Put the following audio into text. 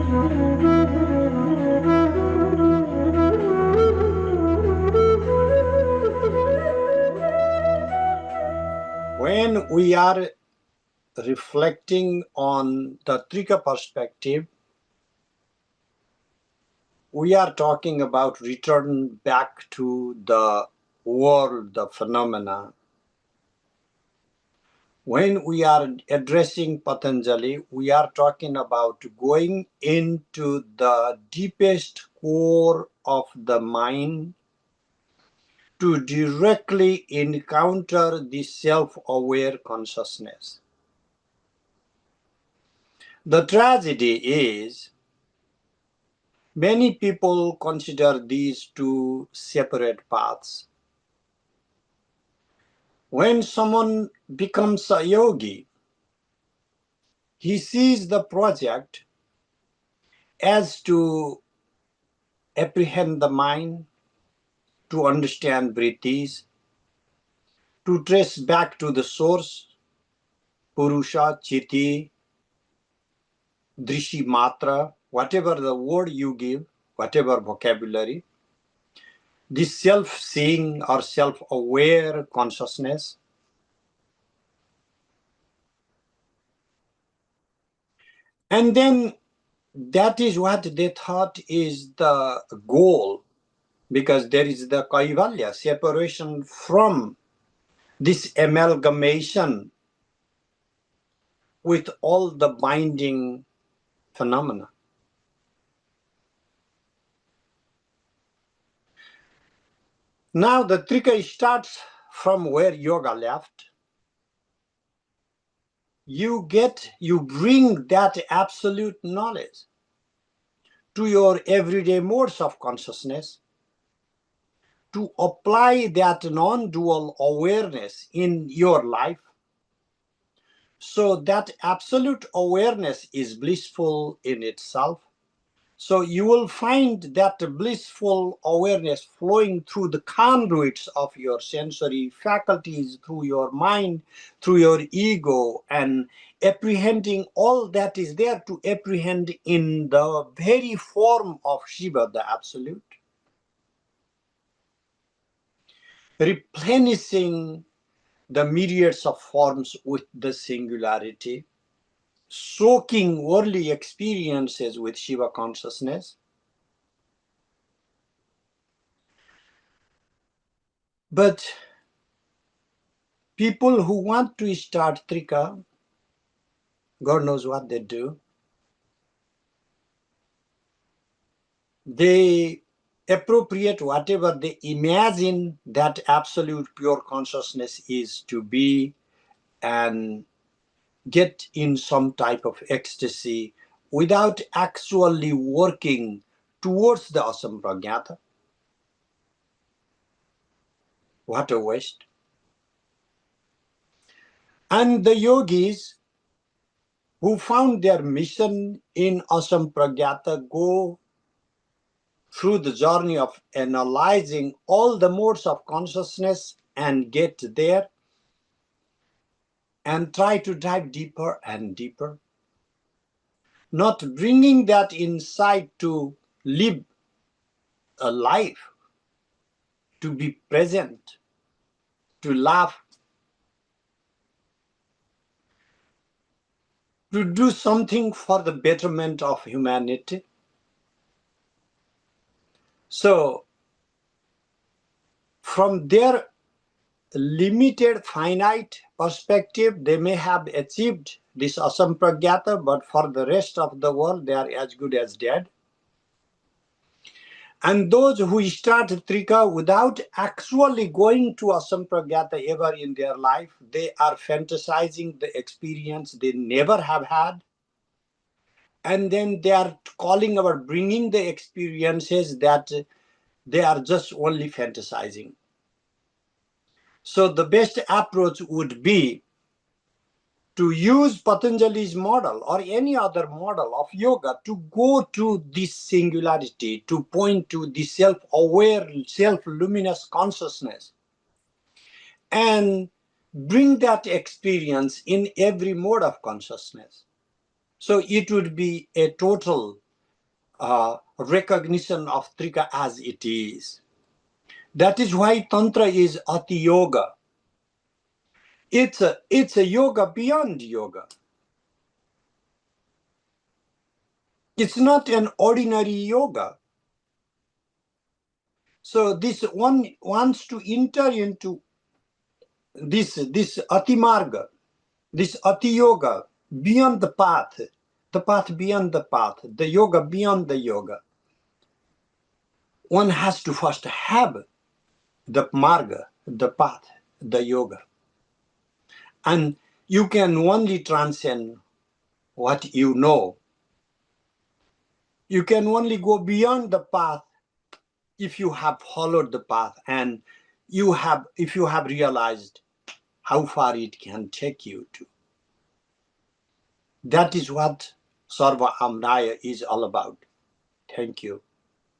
When we are reflecting on the Trika perspective, we are talking about return back to the world, the phenomena. When we are addressing Patanjali, we are talking about going into the deepest core of the mind to directly encounter the self-aware consciousness. The tragedy is many people consider these two separate paths. When someone becomes a yogi, he sees the project as to apprehend the mind, to understand vrittis, to trace back to the source, Purusha, Chiti, Drishi Matra, whatever the word you give, whatever vocabulary, this self-seeing or self-aware consciousness. And then that is what they thought is the goal, because there is the kaivalya, separation from this amalgamation with all the binding phenomena. Now the Trika starts from where yoga left. You bring that absolute knowledge to your everyday modes of consciousness, to apply that non-dual awareness in your life. So that absolute awareness is blissful in itself. So you will find that blissful awareness flowing through the conduits of your sensory faculties, through your mind, through your ego, and apprehending all that is there to apprehend in the very form of Shiva, the Absolute. Replenishing the myriads of forms with the singularity, soaking worldly experiences with Shiva consciousness. But people who want to start Trika, God knows what they do. They appropriate whatever they imagine that absolute pure consciousness is to be and get in some type of ecstasy without actually working towards the asampragyata. What a waste. And the yogis who found their mission in asampragyata go through the journey of analyzing all the modes of consciousness and get there and try to dive deeper and deeper, not bringing that insight to live a life, to be present, to laugh, to do something for the betterment of humanity. So, from their limited, finite perspective, they may have achieved this asampragyata, but for the rest of the world, they are as good as dead. And those who start Trika without actually going to asampragyata ever in their life, they are fantasizing the experience they never have had. And then they are calling about bringing the experiences that they are just only fantasizing. So the best approach would be to use Patanjali's model or any other model of yoga to go to this singularity, to point to the self-aware, self-luminous consciousness, and bring that experience in every mode of consciousness. So it would be a total recognition of Trika as it is. That is why Tantra is Ati Yoga. It's a yoga beyond yoga. It's not an ordinary yoga. So this one wants to enter into this Ati Marga, this Ati Yoga, beyond the path beyond the path, the yoga beyond the yoga. One has to first have the Marga, the path, the yoga. And you can only transcend what you know. You can only go beyond the path if you have followed the path and if you have realized how far it can take you to. That is what Sarvamnaya is all about. Thank you.